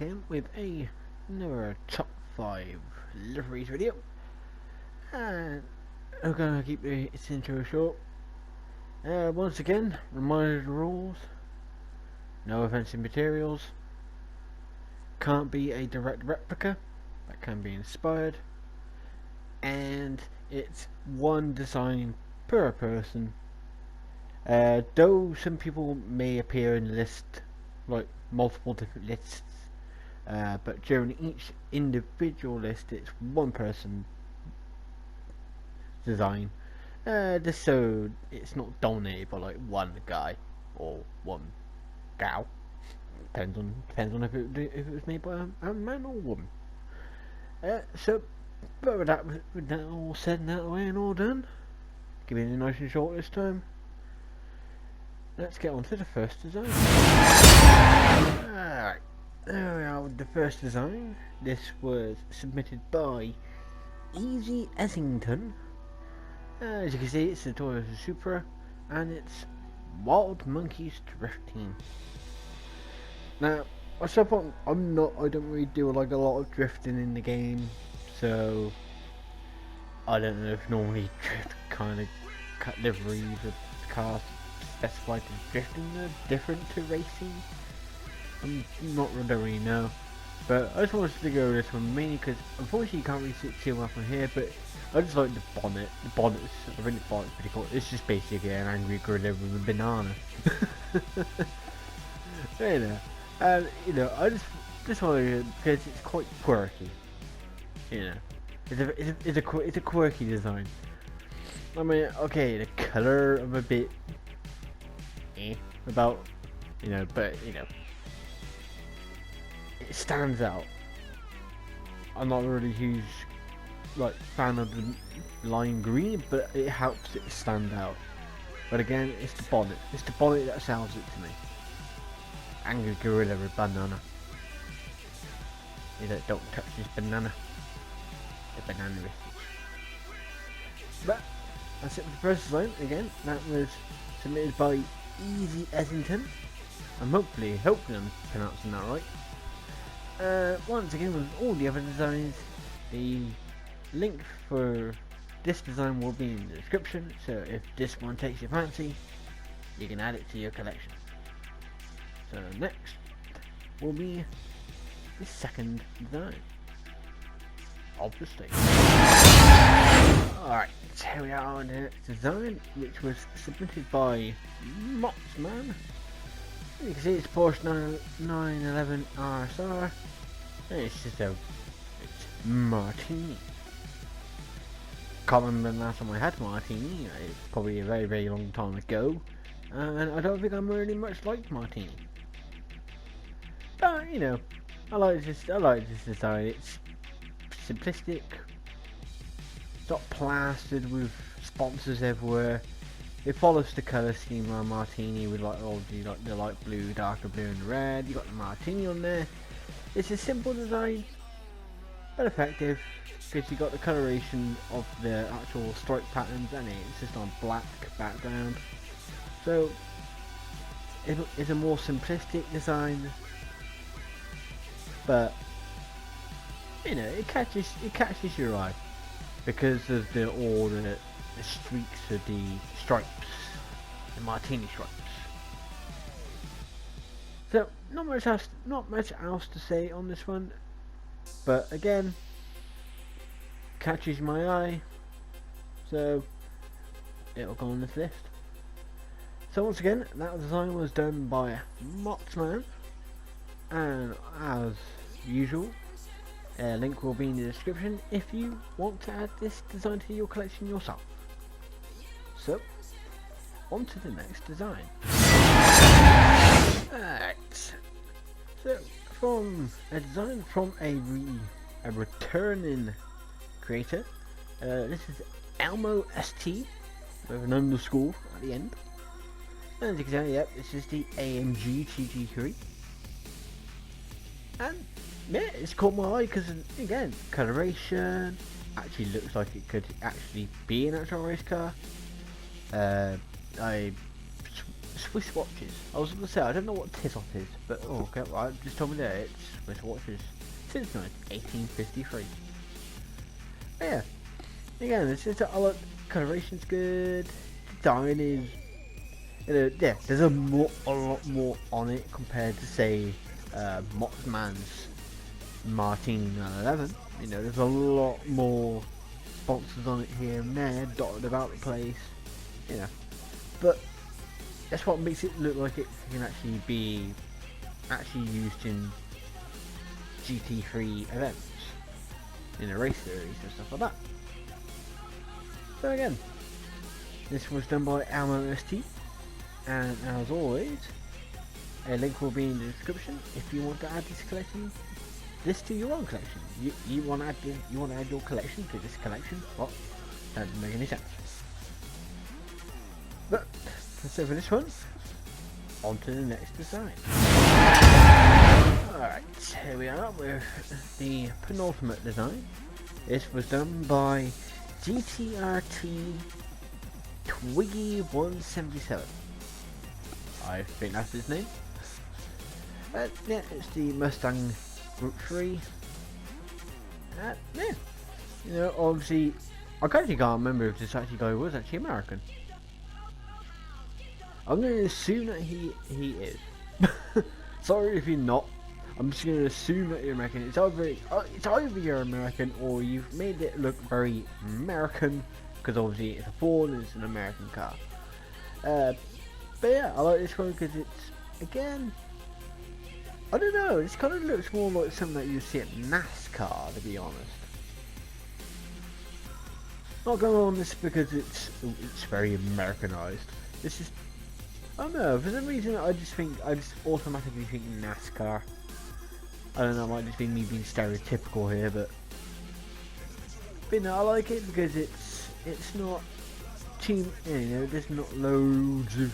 again with another top 5 liveries video, and I'm gonna keep this intro short. Once again, reminder of the rules: no offensive materials, can't be a direct replica, that can be inspired, and it's one design per person. Though some people may appear in the list, like multiple different lists, but during each individual list it's one person design, just so it's not dominated by like one guy or one gal. Depends on if it was made by a man or woman. But with that all said and out of the way and all done, keeping it nice and short this time, let's get on to the first design. Alright, there we are with the first design. This was submitted by Easy Essington. As you can see, it's the Toyota Supra, and it's Wild Monkeys Drift Team. Now, I don't really do like a lot of drifting in the game, so I don't know if normally drift kind of liveries of cars specified as drifting are different to racing. I'm not really know, but I just wanted to go over this one mainly because unfortunately you can't really see them up on here, but I just like the bonnet. I think the bonnet's pretty cool. It's just basically an angry gorilla with a banana. I just wanted to, because it's quite quirky. It's a quirky design. I mean, okay, the colour I'm a bit about, but it stands out. I'm not really a huge fan of the lime green, but it helps it stand out. But again, it's the bonnet. It's the bonnet that sells it to me. Angry gorilla with banana. Don't touch this banana. The banana biscuits. But that's it for the first design. Again, that was submitted by Easy Essington. I'm hopefully I'm pronouncing that right. Once again, with all the other designs, the link for this design will be in the description, so if this one takes your fancy, you can add it to your collection. So next will be the second design, obviously. Alright, so here we are on the next design, which was submitted by Motsman. You can see it's Porsche 911 RSR, and it's Martini. Can't remember the last time I had Martini. It's probably a very, very long time ago, and I don't think I'm really much like Martini. But I like this design. It's simplistic. It's not plastered with sponsors everywhere. It follows the colour scheme around Martini with the light blue, darker blue, and red. You got the Martini on there. It's a simple design, but effective, because you got the coloration of the actual stripe patterns, and it's just on black background. So it's a more simplistic design, but it catches your eye because of all the streaks of the stripes, the Martini stripes. So not much else to say on this one, but again, catches my eye, so it'll go on this list. So once again, that design was done by Motsman, and as usual, a link will be in the description if you want to add this design to your collection yourself. So, on to the next design. Alright, so from a design from a returning creator, this is Elmo ST with an underscore at the end. And as you can tell, yep, this is the AMG TG3. And yeah, it's caught my eye because, again, coloration actually looks like it could actually be an actual race car. I Swiss watches. I was going to say, I don't know what Tizot is, but oh, okay, right, just told me there, it's Swiss watches. Since 1853. But yeah, again, it's just, I like, coloration's good, design is, yeah, there's a lot more on it compared to, say, Moxman's Martin 11. You know, there's a lot more sponsors on it here and there, dotted about the place, you know. But that's what makes it look like it can actually be used in GT3 events, in a race series and stuff like that. So again, this was done by Almo ST, and as always, a link will be in the description if you want to add this to your own collection. You want to add your collection to this collection? What? That doesn't make any sense. But that's it for this one. On to the next design. Alright, here we are with the penultimate design. This was done by GTRT Twiggy 177. I think that's his name. Yeah, it's the Mustang Group 3. Yeah, you know, obviously, I actually can't remember if this guy was actually American. I'm going to assume that he is. Sorry if you're not. I'm just going to assume that you're American. It's either you're American or you've made it look very American, because obviously it's a Ford and it's an American car. But yeah, I like this one because it's, again, I don't know, it kind of looks more like something that you see at NASCAR, to be honest. Not going on this because it's very Americanized. This is, I don't know, for some reason I just automatically think NASCAR. I don't know, it might just be me being stereotypical here, but no, I like it because it's not too, you know, there's not loads of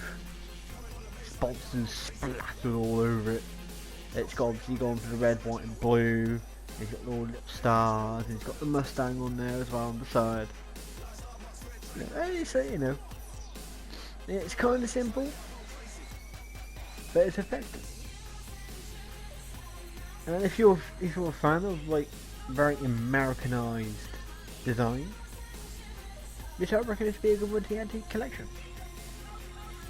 sponsors splattered all over it. It's got obviously gone for the red, white and blue. It's got all little stars, and it's got the Mustang on there as well on the side. It's, you know, it's kind of simple, but it's effective. And if you're a fan of like very Americanized design, which I reckon this would be a good one to add to your collection.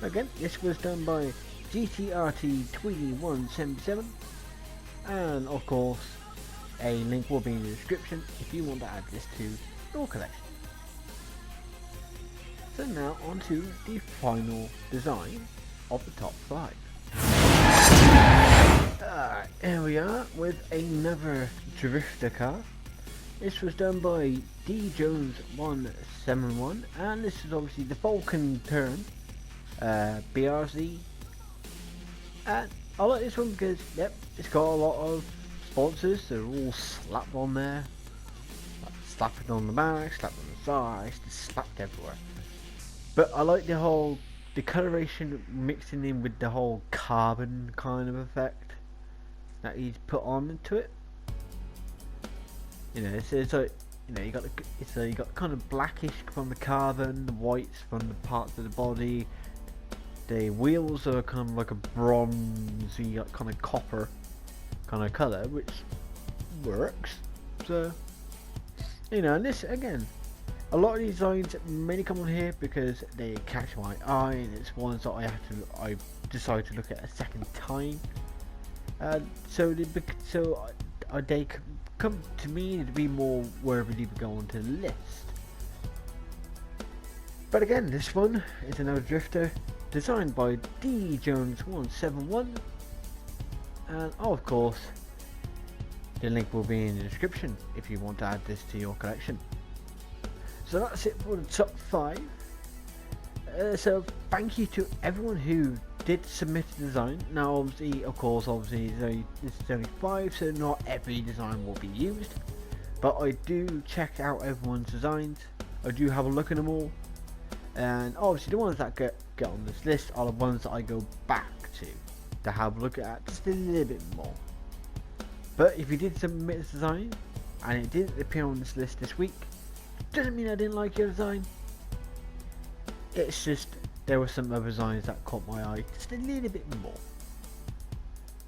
Again, this was done by GTRT Twiggy 177, and of course a link will be in the description if you want to add this to your collection. So now on to the final design of the top 5. Here we are with another drifter car. This was done by D Jones 171, and this is obviously the Falcon Turn BRZ. And I like this one because, yep, it's got a lot of sponsors. They're all slapped on there, like slapped on the back, slapped on the sides, just slapped everywhere. But I like the coloration mixing in with the whole carbon kind of effect that he's put on into it. You know, it's like, you know, you got kind of blackish from the carbon, the whites from the parts of the body. The wheels are kind of like a bronzy, kind of copper kind of colour, which works. So, you know, and this again, a lot of these designs mainly come on here because they catch my eye, and it's ones that I decide to look at a second time. So they come to me to be more wherever they go onto the list. But again, this one is another drifter designed by D Jones 171, and of course the link will be in the description if you want to add this to your collection. So that's it for the top 5. So thank you to everyone who did submit a design. Now obviously, of course, this is only 5, so not every design will be used, but I do check out everyone's designs. I do have a look at them all, and obviously the ones that get on this list are the ones that I go back to have a look at just a little bit more. But if you did submit a design and it didn't appear on this list this week, doesn't mean I didn't like your design. It's just there were some other designs that caught my eye just a little bit more.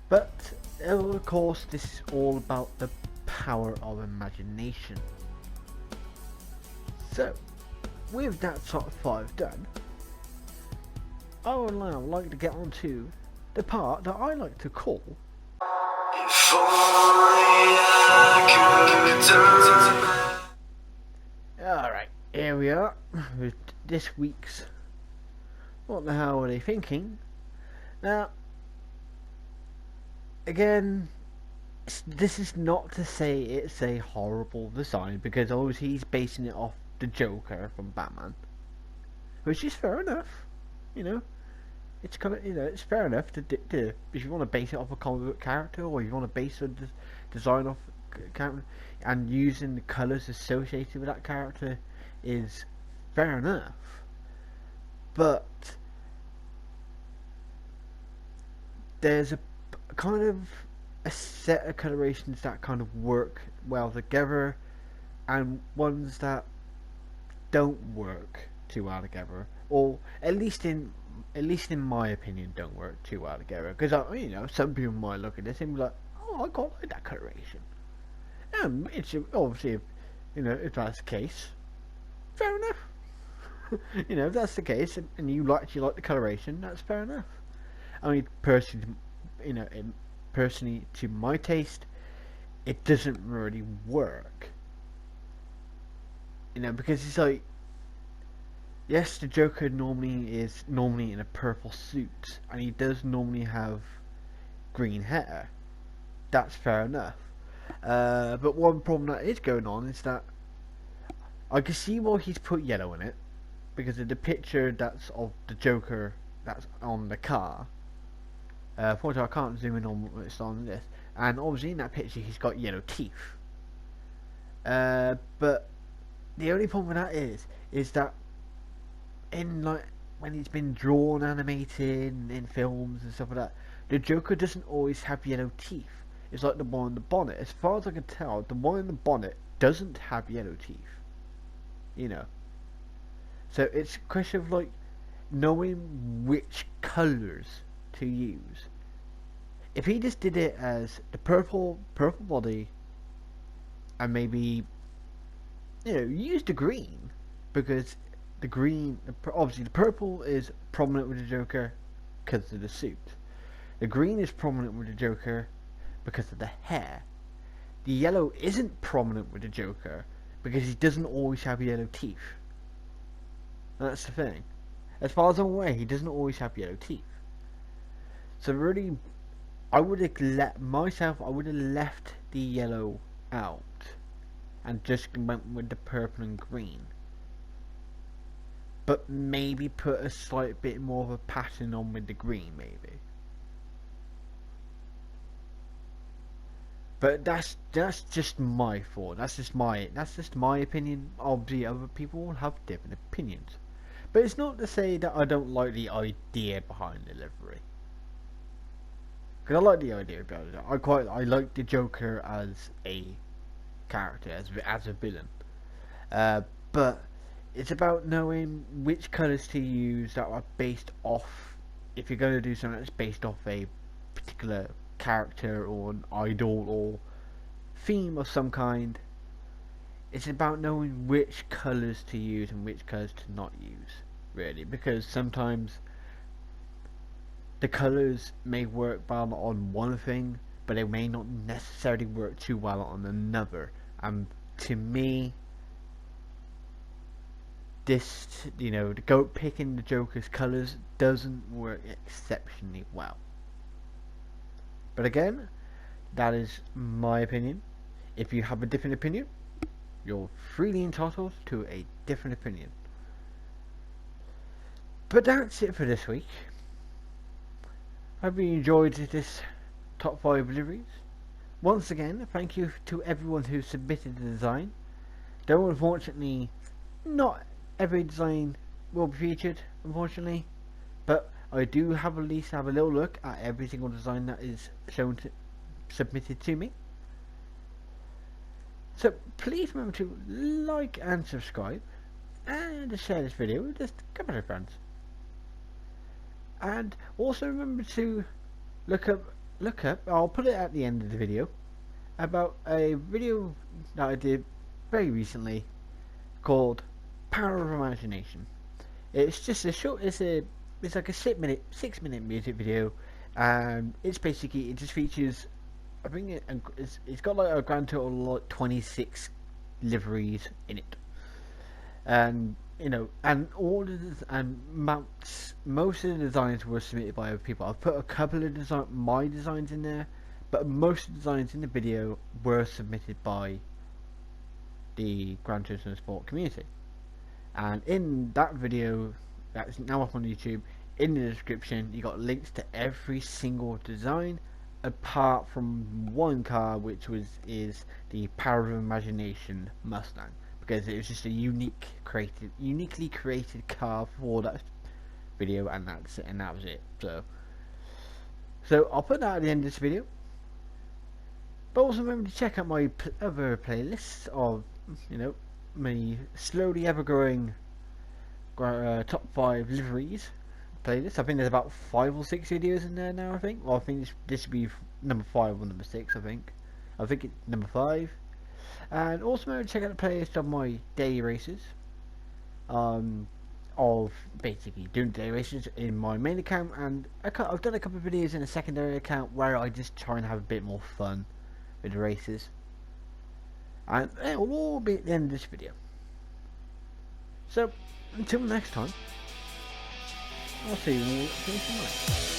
But of course, this is all about the power of imagination. So, with that top 5 done, I would now like to get on to the part that I like to call Alright, here we are with this week's What the Hell Were They Thinking? Now, again, this is not to say it's a horrible design, because obviously he's basing it off the Joker from Batman, which is fair enough. You know, it's kind of, it's fair enough to if you want to base it off a comic book character, or you want to base the design off character, and using the colours associated with that character is fair enough. But there's a kind of a set of colorations that kind of work well together, and ones that don't work too well together, or at least in my opinion don't work too well together. Because some people might look at this and be like, oh, I quite like that coloration, and it's obviously, if that's the case, fair enough. If that's the case and you actually like the coloration, that's fair enough. I mean, personally, to my taste, it doesn't really work. Because it's like, yes, the Joker is normally in a purple suit, and he does normally have green hair. That's fair enough. But one problem that is going on is that I can see why he's put yellow in it, because of the picture that's of the Joker that's on the car. Unfortunately, I can't zoom in on what's on this, and obviously in that picture he's got yellow teeth. But the only problem with that is that in when it's been drawn, animated in films and stuff like that, the Joker doesn't always have yellow teeth. It's like the one in the bonnet. As far as I can tell, the one in the bonnet doesn't have yellow teeth. So it's a question of knowing which colours to use. If he just did it as the purple body, and maybe use the green, because the green, obviously the purple is prominent with the Joker because of the suit. The green is prominent with the Joker because of the hair. The yellow isn't prominent with the Joker because he doesn't always have yellow teeth. That's the thing. As far as I'm aware, he doesn't always have yellow teeth. So really, I would have left the yellow out and just went with the purple and green. But maybe put a slight bit more of a pattern on with the green, maybe. But that's just my thought. That's just my opinion. Obviously, other people will have different opinions. But it's not to say that I don't like the idea behind the livery. Because I like the idea behind it. I like the Joker as a character, as a villain. But it's about knowing which colours to use that are based off. If you're going to do something that's based off a particular character or an idol or theme of some kind, it's about knowing which colours to use and which colours to not use, really, because sometimes the colours may work well on one thing, but they may not necessarily work too well on another. And to me, this, picking the Joker's colours doesn't work exceptionally well. But again, that is my opinion. If you have a different opinion, you're freely entitled to a different opinion. But that's it for this week. I hope you enjoyed this top 5 liveries. Once again, thank you to everyone who submitted the design. Though unfortunately, not every design will be featured, unfortunately. But I do have at least have a little look at every single design that is submitted to me. So please remember to like and subscribe, and to share this video with just a couple of friends. And also remember to look up, I'll put it at the end of the video, about a video that I did very recently called Power of Imagination. It's just a short, it's like a 6 minute music video, and it's basically, it just features, I think it's got like a grand total of like 26 liveries in it, and and all of the and most of the designs were submitted by other people. I've put a couple of my designs in there, but most of the designs in the video were submitted by the Gran Turismo Sport community. And in that video that's now up on YouTube, in the description you got links to every single design apart from one car, which is the Power of Imagination Mustang, because it was just a uniquely created car for that video, and that was it. So I'll put that at the end of this video. But also remember to check out my other playlists of, my slowly ever growing top 5 liveries playlist. I think there's about 5 or 6 videos in there now, I think. Well, I think this should be number 5 or number 6, I think it's number 5. And also remember to check out the playlist of my daily races, of basically doing daily races in my main account, and I've done a couple of videos in a secondary account where I just try and have a bit more fun with the races, and it will all be at the end of this video. So until next time, I'll see you in the next one.